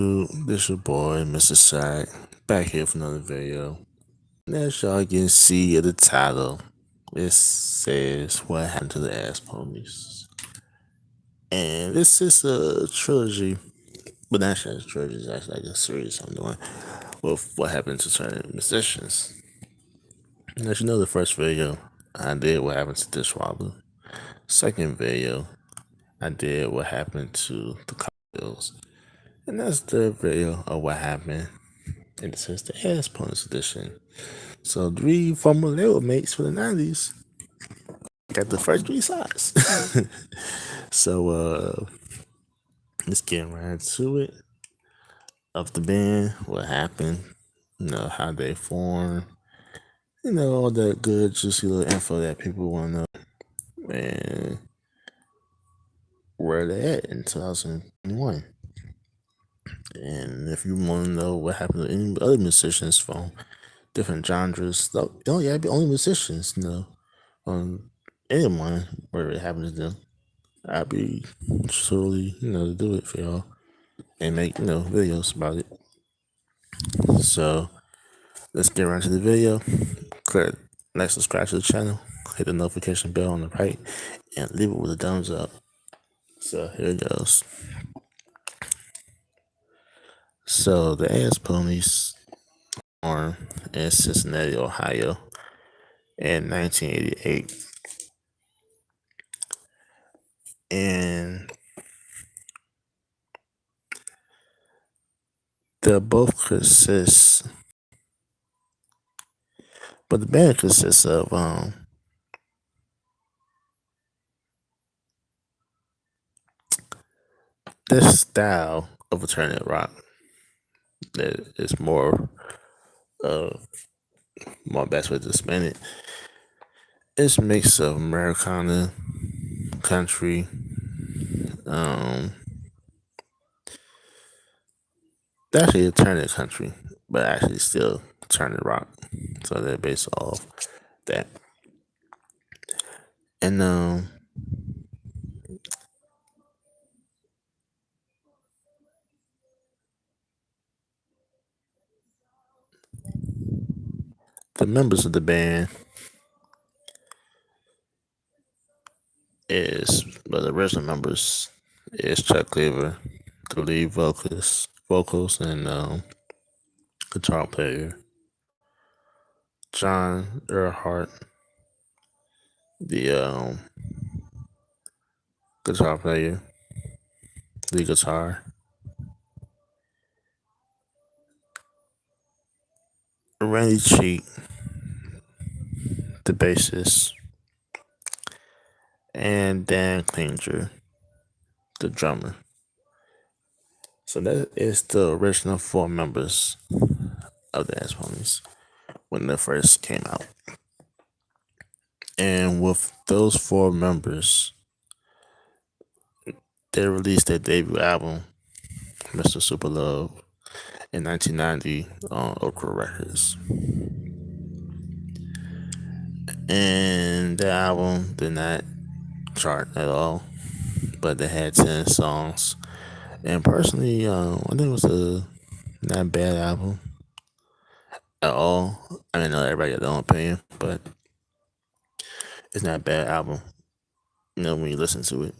This your boy, Mr. Sack, back here for another video. And as y'all can see at the title, it says what happened to the ass ponies. And this is a trilogy, but not actually a trilogy, it's actually like a series I'm doing with what happened to certain musicians. And as you know, the first video I did what happened to Dishwobble. Second video, I did what happened to the Cocktails. And that's the video of what happened. And it says the ass ponies edition. So three former label mates for the 90s got the first three sides. So let's get right into it. Of the band, what happened, how they formed, all that good juicy little info that people want to know. And where they at in 2021. And if you want to know what happened to any other musicians from different genres, don't yeah, be only musicians, anyone where it happened to them. I'd be surely, to do it for y'all and make, videos about it. So let's get right to the video. Click like, subscribe to the channel, hit the notification bell on the right, and leave it with a thumbs up. So here it goes. So the Ass Ponies born in Cincinnati, Ohio in 1988. And they both consist, but the band consists of this style of alternative rock that is uh more best way to spin it. It's a mix of Americana, country, um actually alternative country, but actually still alternative rock. So they're based off that. And the members of the band the original members is Chuck Cleaver, the lead vocals and guitar player. John Earhart, the guitar player, lead guitar. Randy Cheek, the bassist, and Dan Klinger, the drummer. So that is the original four members of the Ass Ponies when they first came out. And with those four members, they released their debut album, Mr. Super Love, in 1990 on Okra Records. And the album did not chart at all, but they had 10 songs. And personally, I think it was a not bad album at all. I mean, not everybody got their own opinion, but it's not a bad album, when you listen to it.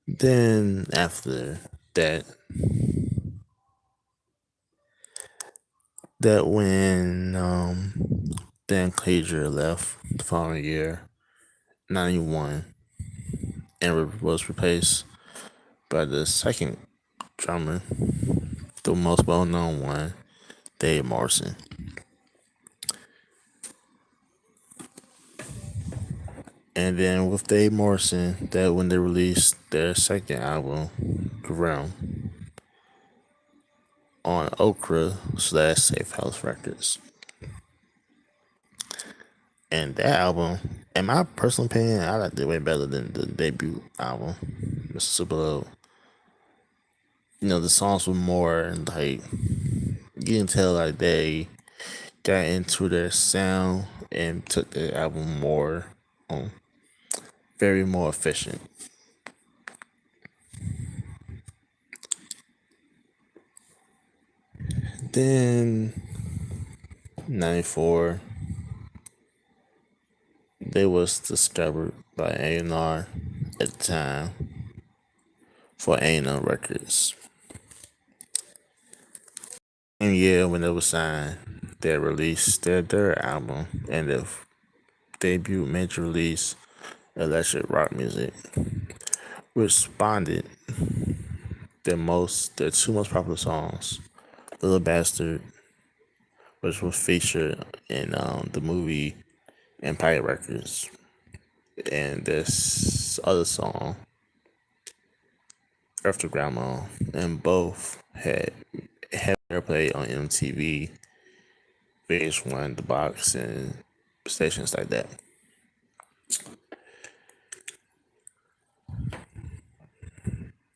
Then after that, when Dan Klager left the following year, 91, and was replaced by the second drummer, the most well-known one, Dave Morrison. And then with Dave Morrison, that when they released their second album, Realm, on Okra / Safe House Records. And that album, in my personal opinion, I liked it way better than the debut album, Mr. Super Low. The songs were more like, you can tell like they got into their sound and took the album more very more efficient. Then 94, they was discovered by A&R at the time for A&R Records. And yeah, when they was signed, they released their third album and their debut major release, Electric Rock Music, responded their two most popular songs, Little Bastard, which was featured in the movie Empire Records, and this other song, Earth to Grandma, and both had airplay on MTV, VH1, The Box, and stations like that.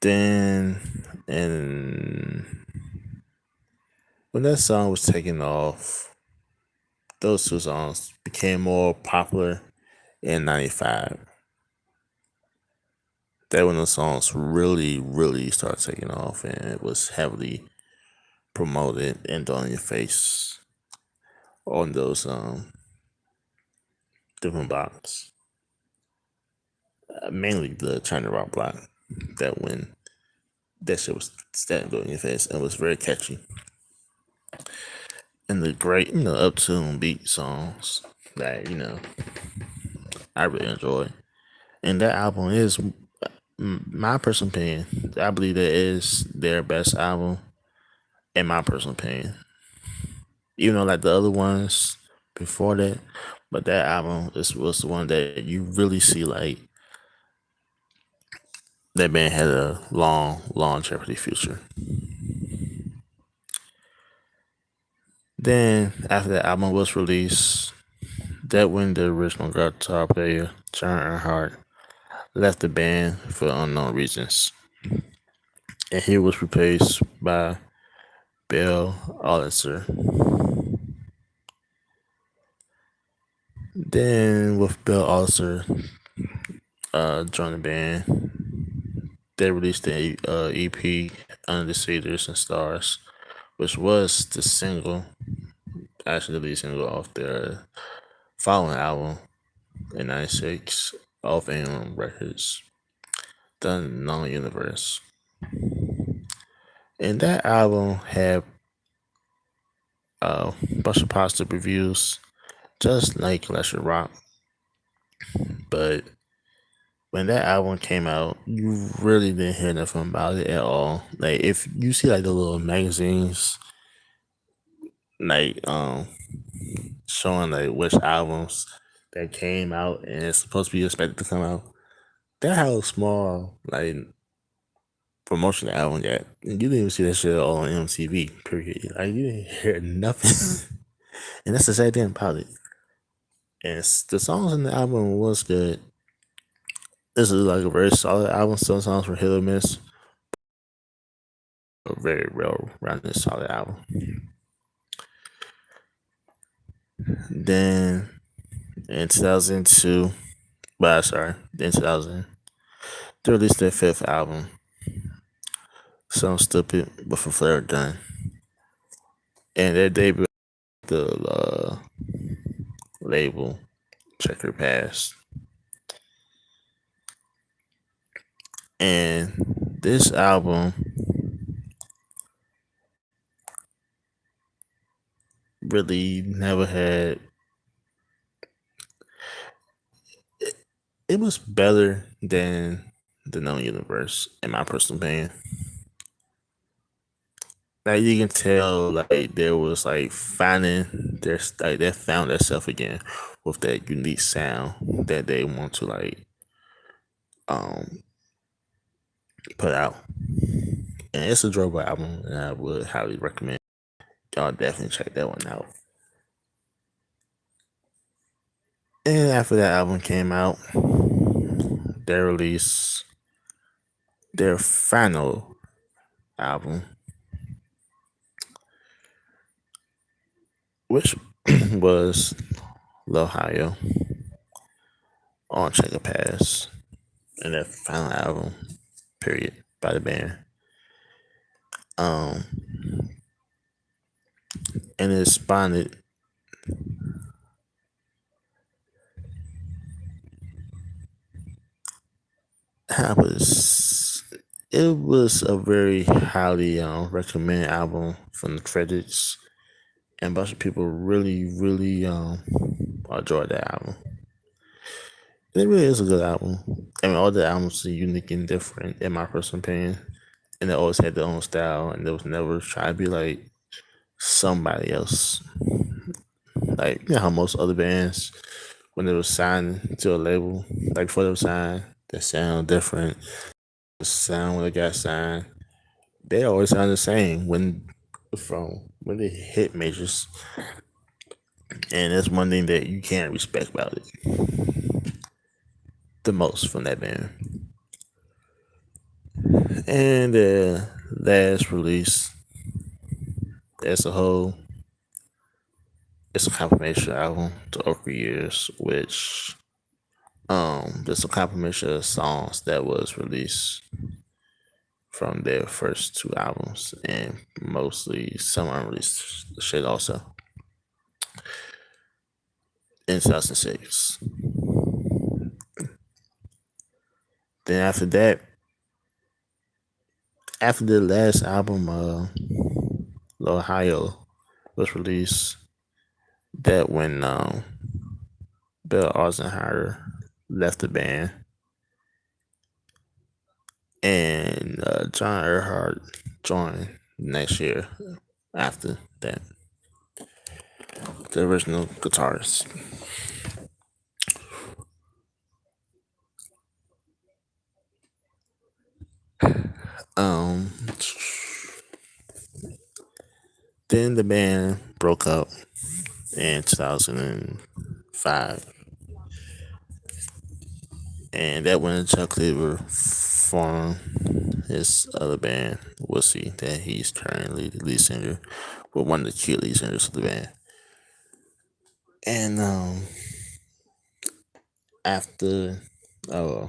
Then, and when that song was taken off, those two songs became more popular in 95. That when the songs really started taking off and it was heavily promoted and thrown in your face on those different blocks. Mainly the China Rock block. That when that shit was standing thrown in your face and was very catchy. And the great, up tune beat songs that, I really enjoy. And that album is my personal opinion. I believe that is their best album in my personal opinion. Even though like the other ones before that, but that album was the one that you really see like that band had a long Jeopardy future. Then after that album was released, that when the original guitar player, John Earnhardt, left the band for unknown reasons. And he was replaced by Bill Oliver. Then with Bill Oliver joined the band, they released the EP Under the Cedars and Stars, which was the single, actually the lead single off their following album in '96 off AM Records, The Known Universe. And that album had a bunch of positive reviews, just like Lesser Rock. But when that album came out, you really didn't hear nothing about it at all. Like if you see like the little magazines, like showing like which albums that came out and it's supposed to be expected to come out, that how small like promotion the album got. You didn't even see that shit all on MTV. Period. Like you didn't hear nothing, and that's the sad thing about it. And the songs in the album was good. This is like a very solid album. Some songs were hit or miss. A very well rounded solid album. Then in 2002, but sorry, in 2000, they released their fifth album, Some Stupid but for Flair Done. And their debut the label Checker Pass. And this album really never had. It was better than the known universe, in my personal opinion. Like you can tell, like there was like finding their like they found themselves again with that unique sound that they want to like um put out. And it's a Drobo album, and I would highly recommend y'all definitely check that one out. And after that album came out, they released their final album, which was L'Ohio on Checker Pass, and their final album, period, by the band. Um, and it spawned. How was it was a very highly recommended album from the critics, and a bunch of people really enjoyed that album. And it really is a good album. I mean, all the albums are unique and different, in my personal opinion, and they always had their own style, and they was never trying to be like somebody else. Like you know how most other bands, when they were signed to a label, like before they were signed, they sound different. The sound when they got signed, they always sound the same when they hit majors, and that's one thing that you can't respect about it the most from that band. And the last release as a whole, it's a compilation album to Okra Years, which there's a compilation of songs that was released from their first two albums, and mostly some unreleased shit also in 2006. Then after that, after the last album, Ohio was released, that when Bill Eisenhower left the band and John Earhart joined next year after that, the original guitarist. Um, then the band broke up in 2005, and that when Chuck Lever formed his other band, Wussy, that he's currently the lead singer, well, one of the key lead singers of the band. And after uh,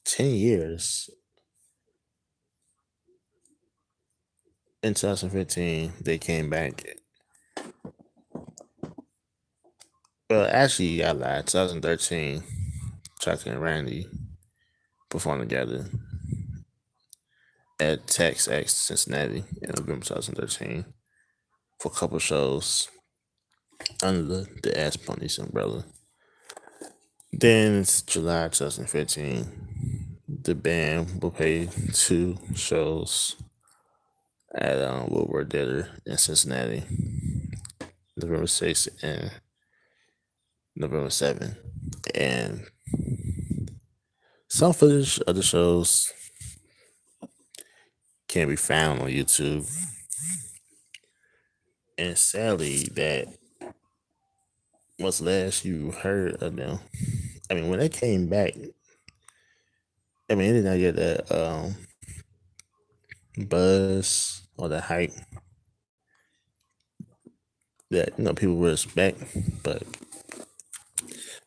10 years, in 2015, they came back. Well, actually, I lied. 2013, Chuck and Randy performed together at Tex X Cincinnati in November 2013 for a couple shows under the Ass Ponies umbrella. Then it's July 2015. The band will play two shows at Woodward Theater in Cincinnati, November 6th and November 7th. And some footage of the shows can be found on YouTube. And sadly, that was last you heard of them. I mean, when they came back, I mean, they did not get that buzz or the hype that people would expect. But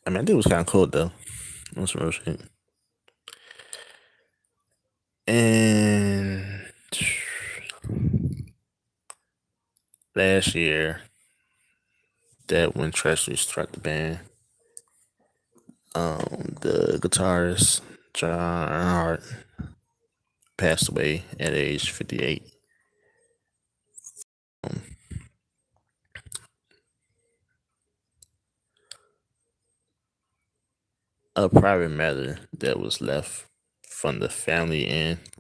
I mean, I think it was kind of cool though. That's some real shit. And last year, that when Treasury struck the band, the guitarist John Earnhardt passed away at age 58. Um, a private matter that was left from the family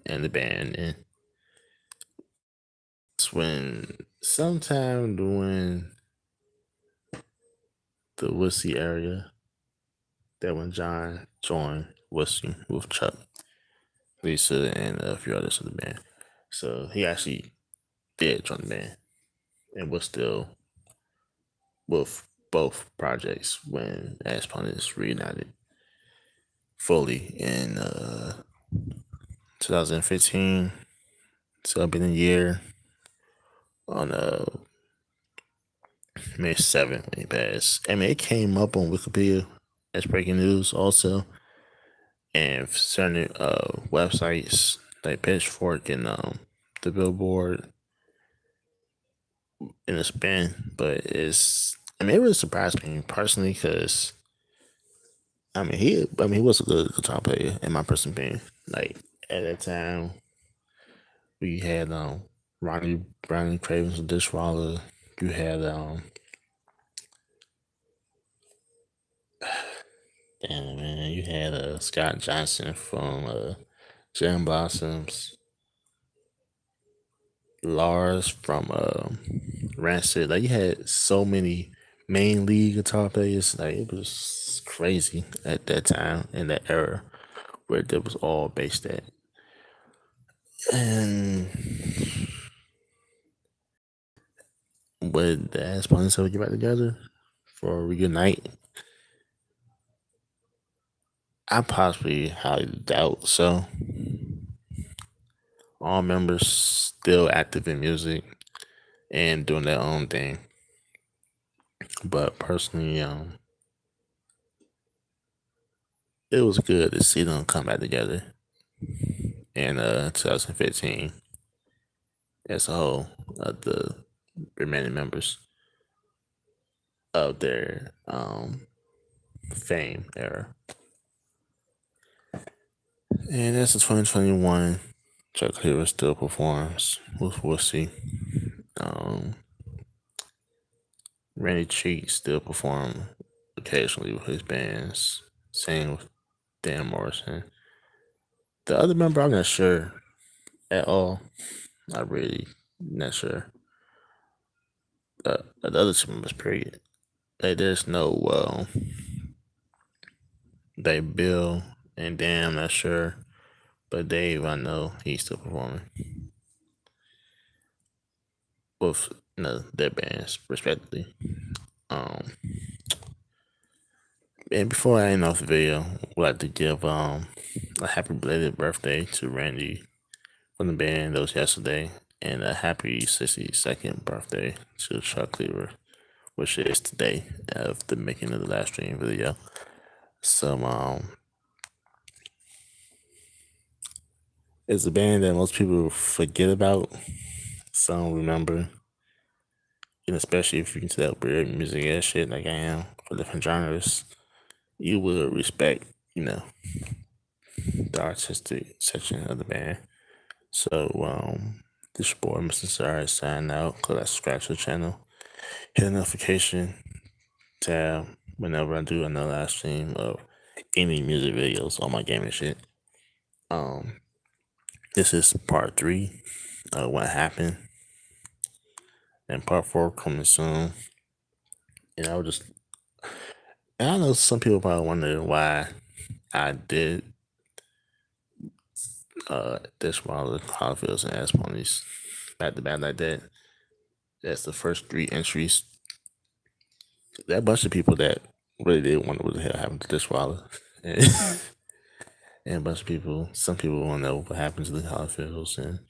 and the band, and it's when sometime during the Wussy area, that when John joined Wussy with Chuck, Lisa, and a few others of the band. So he actually did join the band and was still with both projects when Ass Punish reunited fully in 2015. So it's been a year on May 7th when he passed. I mean, it came up on Wikipedia as breaking news also, and certain websites like Pitchfork and the Billboard in a span, but I mean, it really surprised me personally because he was a good guitar player in my personal opinion. Like at that time, we had Ronnie Craven's Dishwaller. You had damn man, you had Scott Johnson from Jam Blossoms, Lars from Rancid. Like you had so many main league guitar players. Like it was crazy at that time in that era where that was all based at. And would the ass Ponies ever get back together for a reunite? I possibly highly doubt so. All members still active in music and doing their own thing. But personally, it was good to see them come back together in 2015 as a whole, the remaining members of their fame era. And as of 2021, Chuck Cleaver still performs. We'll see. Um, Randy Cheek still perform occasionally with his bands. Same with Dan Morrison. The other member, I'm not sure at all. Not really, not sure. The other two members, period. Like, there's no they Bill and Dan, I'm not sure, but Dave, I know he's still performing with their bands respectively. Um, and before I end off the video, I'd like to give a happy belated birthday to Randy from the band that was yesterday, and a happy 62nd birthday to Chuck Cleaver, which is today of the making of the live stream video. So it's a band that most people forget about. Some remember, and especially if you can tell weird music and shit like I am for different genres, you will respect, the artistic section of the band. So this your boy Mr. Sorry sign out. Click that subscribe to the channel. Hit the notification tab whenever I do another live stream of any music videos on my gaming shit. This is part 3 of what happened, and part 4 coming soon. And I know some people probably wonder why I did this while the Hollowfields and Ass Ponies back to back like that. That's the first 3 entries. That bunch of people that really did wonder what the hell happened to Dishwaller. And, and a bunch of people, some people want to know what happened to the Hollowfields. And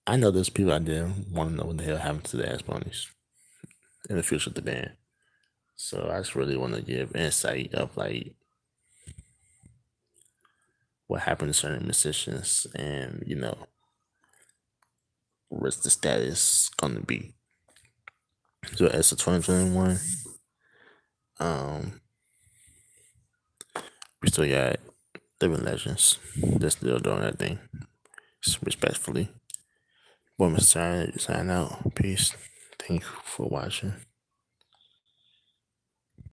I know there's people out there want to know what the hell happened to the Ass Ponies in the future of the band. So I just really want to give insight of like what happened to certain musicians and what's the status gonna be. So as of 2021, we still got living legends that's still doing that thing. Respectfully. Boy, Mr. Sign out. Peace. Thank you for watching.